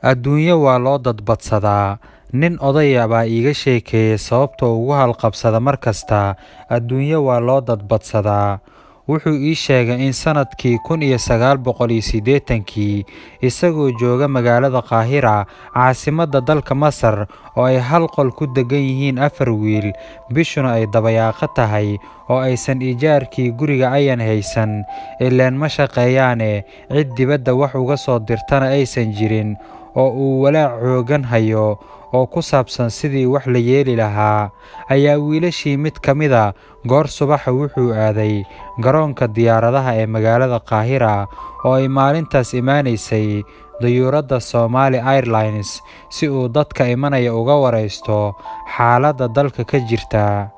Adduunyo waa loo dadbadsadaa. Nin odaya baa iiga sheekeeyay sababta uu ugu halqabsada mar kasta. Adduunyo waa loo dadbadsadaa. Wuxuu ii sheegay in sanadkii 1980kii isagoo jooga magaalada Qaahira, caasimadda dalka Masar, oo ay hal qol ku degan yihiin 4 wiil, bishuna ay dabayaaqo tahay, oo aysan ijaarkii guriga ayan haysan, ileen ma shaqeeyaane, cid dibadda wax uga soo dirtana aysan jirin, oo uu walaac xooggan hayo oo ku saabsan sidii wax la yeeli lahaa, ayaa wiilashii mid ka mid ah goor subaxa wuxuu aaday garoonka diyaaradaha ee magaalada Qaahira oo ay maalintaas imaanaysay dayuuradda Somali Airlines si uu dadka imanaya uga waraysto xaaladda dalka ka jirta.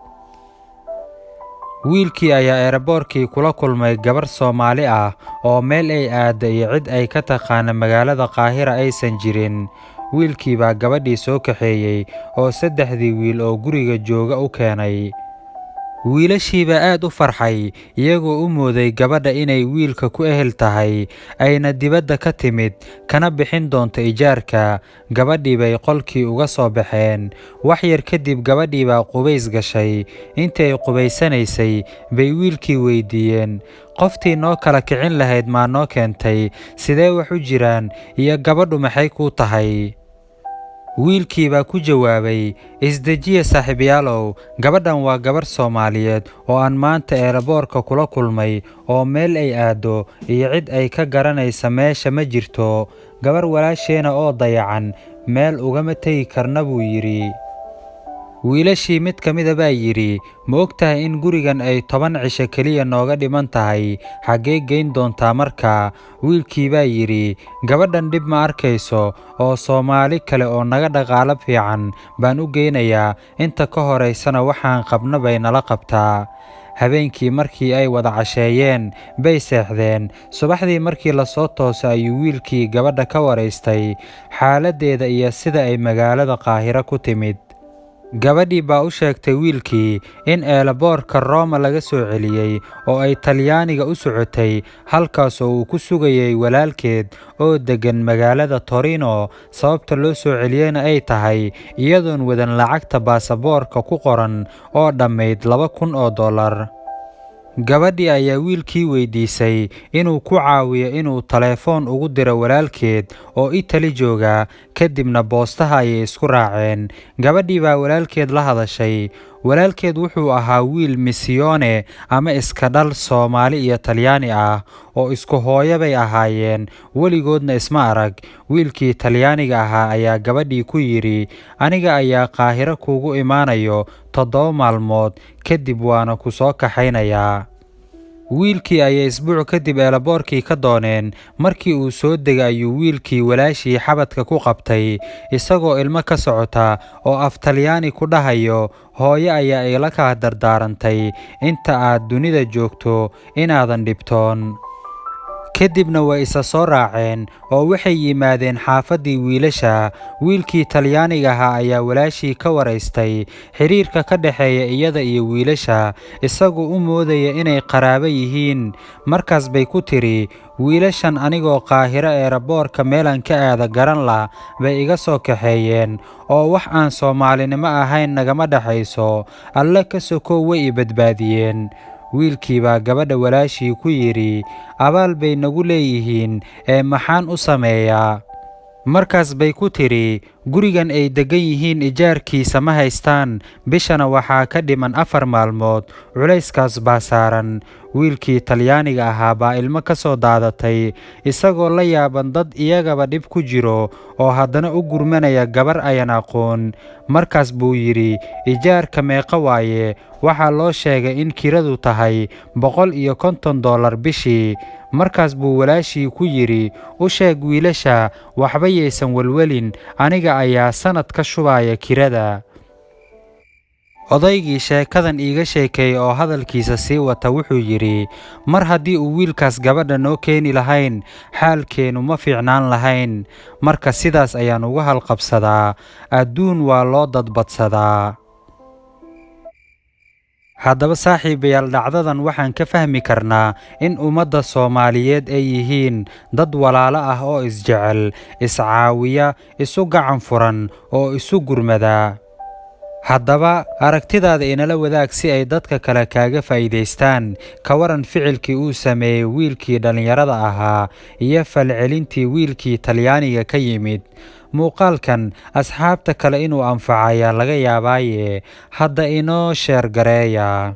Wiilkii ayaa eeraboorkii kula kulmay gabar Soomaali ah oo meel ay aadda iyo cid ay ka taqaana magaalada Qaahira aysan jirin. Wiilkii baa gabadhii soo kaxeeyay oo 3 wiil oo guriga jooga u keenay. Wiilashii baa aad u farxay, iyagoo u mooday gabadha inay wiilka ku ehel tahay, ayna dibadda ka timid, kana bixin doonto ijaarka. Gabadhii bay qolkii uga soo baxeen. Wax yar kadib gabadhii baa qubays gashay. Intii ay qubaysanaysay bay wiilkii weydiiyeen, qoftii noo kala kicin lahayd maa noo keentay, sidee wax u jiraan, iyo gabadhu maxay kuu tahay? Wiilkii baa ku jawaabay, isdejiye saaxiibayaalow, gabadhan waa gabar Soomaaliyeed oo aan maanta eeraboorka kula kulmay, oo meel ay aaddo iyo cid ay ka garanaysa meesha ma jirto. Gabar walaasheena oo dayacan meel ugama tegi karna buu yidhi. Wiilashii mid ka mid ah baa yidhi, ma ogtahay in gurigan ay 10 cisho keliya nooga dhiman tahay, xaggee geyn doontaa markaa? Wiilkii baa yidhi, gabadhan dhib ma arkayso, oo Soomaali kale oo naga dhaqaale fiican baan u geynayaa, inta ka horaysana waxaan qabna bay nala qabtaa. Habeenkii markii ay wada casheeyeen bay seexdeen. Subaxdii markii la soo toosay ayuu wiilkii gabadha ka waraystay xaaladdeeda iyo sida ay magaalada Qaahira ku timid. Gabadhii baa u sheegtay wiilkii in eelaboorka Roma laga soo celiyay oo ay Talyaaniga u socotay, halkaas oo uu ku sugayay walaalkeed oo degan magaalada Torino. Sababta loo soo celiyayna ay tahay iyadoon wadan lacagta baasaboorka ku qoran oo dhammayd $2,000. Gabadhii ayaa wiilkii weydiisay inuu ku caawiyo inuu taleefon ugu diro walaalkeed oo Italy jooga, kadibna boostaha ayay isku raaceen. Gabadhii baa walaalkeed la hadashay. Walaalkeed wuxuu ahaa wiil misyoone ama iska dhal Soomaali iyo Talyaani ah, oo isku hooyo bay ahaayeen, weligoodna isma arag. Wiilkii Talyaaniga ahaa ayaa gabadhii ku yidhi, aniga ayaa Qaahiro kuugu imaanayo 7 maalmood, kadib waana ku soo kaxaynayaa. Wiilkii ayay isbuuc kadib eelaboorkii ka dooneen. Markii uu soo degay ayuu wiilkii walaashii xabadka ku qabtay, isagoo ilmo ka socota oo af Talyaani ku dhahayo, hooyo ayaa ila kaa dardaarantay inta aad dunida joogto inaadan dhibtoon. Kadibna way isa soo raaceen oo waxay yimaadeen xaafaddii wiilasha. Wiilkii Talyaaniga ahaa ayaa walaashii ka waraystay xiriirka ka dhexeeya iyada iyo wiilasha, isagoo u moodaya inay qaraabo yihiin. Markaas bay ku tiri, wiilashan anigoo Qaahiro eeraboorka meelaan ka aada garan la bay iga soo kaxeeyeen, oo wax aan Soomaalinimo ahayn nagama dhaxayso. Alle ka sokow way i badbaadiyeen. Wiilkii baa gabadha walaashii ku yidhi, abaal bay nagu leeyihiin, maxaan u sameeyaa? Markaas bay ku tiri, gurigan ay degan yihiin ijaarkiisa ma haystaan, bishana waxaa ka dhiman 4 maalmood, culayskaas baa saaran. Wiilkii Talyaaniga ahaa baa ilmo ka soo daadatay, isagoo la yaaban dad iyagaba dhib ku jiro oo haddana u gurmanaya gabar ayan aqoon. Markaas buu yidhi, ijaarka meeqa waaye? Waxaa loo sheegay in kiradu tahay $150 bishii. Markaas buu walaashii ku yidhi, u sheeg wiilasha waxba yaysan welwelin, aniga ayaa sanad ka shubaya kirada. Odaygii sheekadan iiga sheekeeyay oo hadalkiisa sii wata wuxuu yidhi, mar haddii uu wiilkaas gabadha noo keeni lahayn, xaalkeenu ma fiicnaan lahayn. Marka sidaas ayaan uga halqabsadaa. Adduun waa loo dadbadsadaa. haddaba saaxiibayaal, dhacdadan waxaan ka fahmi karnaa in ummadda Soomaaliyeed ay yihiin dad walaalo ah oo isjecel, iscaawiya, isu gacan furan, oo isu gurmada. Haddaba aragtidaada inala wadaag si ay dadka kale kaaga faa'iidaystaan. Ka waran ficilkii uu sameeyey wiilkii dhallinyarada ahaa iyo falcelintii wiilkii Talyaaniga ka yimid. Muuqaalkan asxaabta kale inuu anfacayaa laga yaabaaye, hadda inoo sheer gareeya.